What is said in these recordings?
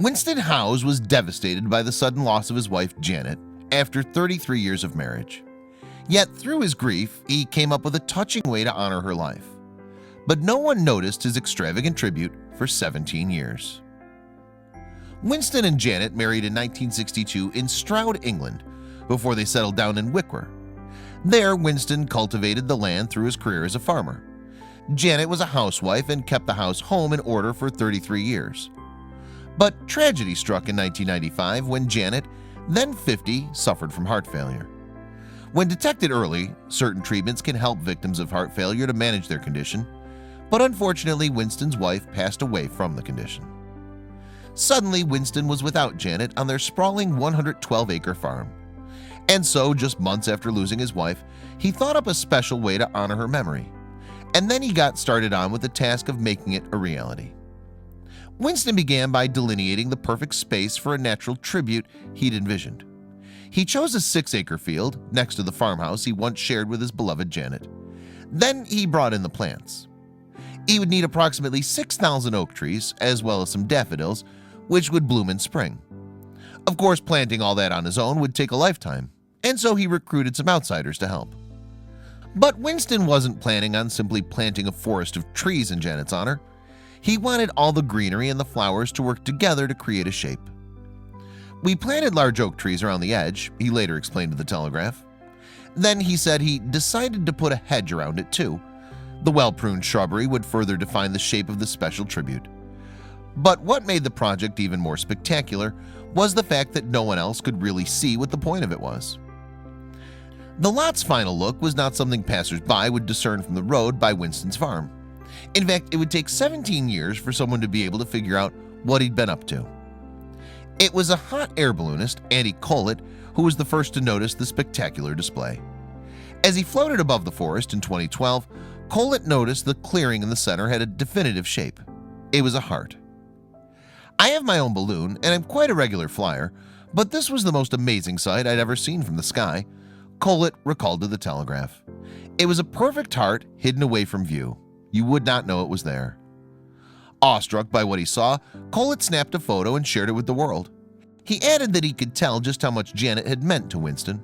Winston Howes was devastated by the sudden loss of his wife Janet after 33 years of marriage. Yet through his grief, he came up with a touching way to honor her life. But no one noticed his extravagant tribute for 17 years. Winston and Janet married in 1962 in Stroud, England, before they settled down in Wickwer. There, Winston cultivated the land through his career as a farmer. Janet was a housewife and kept the house home in order for 33 years. But tragedy struck in 1995 when Janet, then 50, suffered from heart failure. When detected early, certain treatments can help victims of heart failure to manage their condition, but unfortunately Winston's wife passed away from the condition. Suddenly, Winston was without Janet on their sprawling 112-acre farm. And so, just months after losing his wife, he thought up a special way to honor her memory. And then he got started on with the task of making it a reality. Winston began by delineating the perfect space for a natural tribute he'd envisioned. He chose a 6-acre field next to the farmhouse he once shared with his beloved Janet. Then he brought in the plants. He would need approximately 6,000 oak trees, as well as some daffodils, which would bloom in spring. Of course, planting all that on his own would take a lifetime, and so he recruited some outsiders to help. But Winston wasn't planning on simply planting a forest of trees in Janet's honor. He wanted all the greenery and the flowers to work together to create a shape. "We planted large oak trees around the edge," he later explained to the Telegraph. Then he said he decided to put a hedge around it too. The well-pruned shrubbery would further define the shape of the special tribute. But what made the project even more spectacular was the fact that no one else could really see what the point of it was. The lot's final look was not something passers-by would discern from the road by Winston's farm. In fact, it would take 17 years for someone to be able to figure out what he'd been up to. It was a hot air balloonist, Andy Collett, who was the first to notice the spectacular display. As he floated above the forest in 2012, Collett noticed the clearing in the center had a definitive shape. It was a heart. "I have my own balloon and I'm quite a regular flyer, but this was the most amazing sight I'd ever seen from the sky," Collett recalled to the Telegraph. "It was a perfect heart hidden away from view. You would not know it was there." Awestruck by what he saw, Collett snapped a photo and shared it with the world. He added that he could tell just how much Janet had meant to Winston.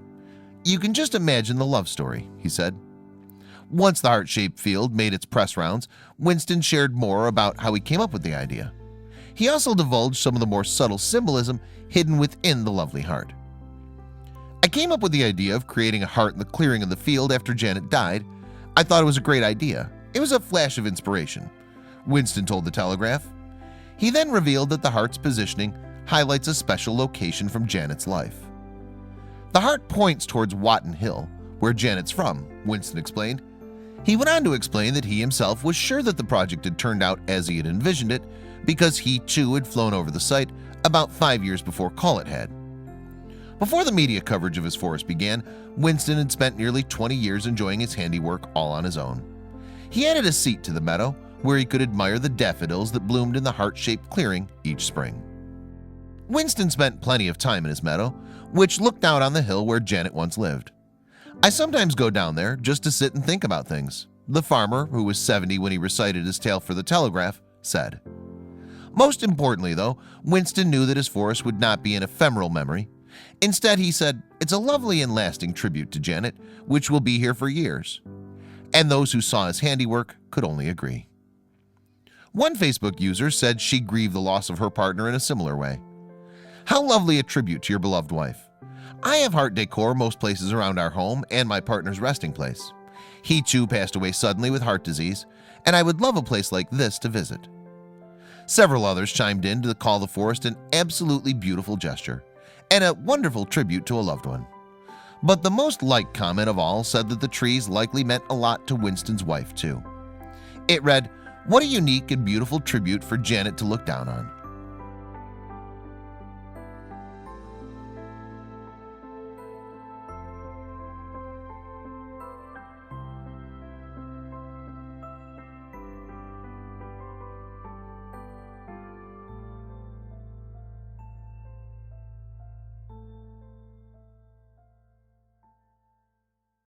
"You can just imagine the love story," he said. Once the heart-shaped field made its press rounds, Winston shared more about how he came up with the idea. He also divulged some of the more subtle symbolism hidden within the lovely heart. "I came up with the idea of creating a heart in the clearing of the field after Janet died. I thought it was a great idea. It was a flash of inspiration," Winston told the Telegraph. He then revealed that the heart's positioning highlights a special location from Janet's life. "The heart points towards Watton Hill, where Janet's from," Winston explained. He went on to explain that he himself was sure that the project had turned out as he had envisioned it because he too had flown over the site about 5 years before Collett had. Before the media coverage of his forest began, Winston had spent nearly 20 years enjoying his handiwork all on his own. He added a seat to the meadow where he could admire the daffodils that bloomed in the heart-shaped clearing each spring. Winston spent plenty of time in his meadow, which looked out on the hill where Janet once lived. "I sometimes go down there just to sit and think about things," the farmer, who was 70 when he recited his tale for the Telegraph, said. Most importantly, though, Winston knew that his forest would not be an ephemeral memory. Instead, he said, "It's a lovely and lasting tribute to Janet, which will be here for years." And those who saw his handiwork could only agree. One Facebook user said she grieved the loss of her partner in a similar way. "How lovely a tribute to your beloved wife. I have heart decor most places around our home and my partner's resting place. He too passed away suddenly with heart disease, and I would love a place like this to visit." Several others chimed in to call the forest an absolutely beautiful gesture and a wonderful tribute to a loved one. But the most liked comment of all said that the trees likely meant a lot to Winston's wife too. It read, "What a unique and beautiful tribute for Janet to look down on.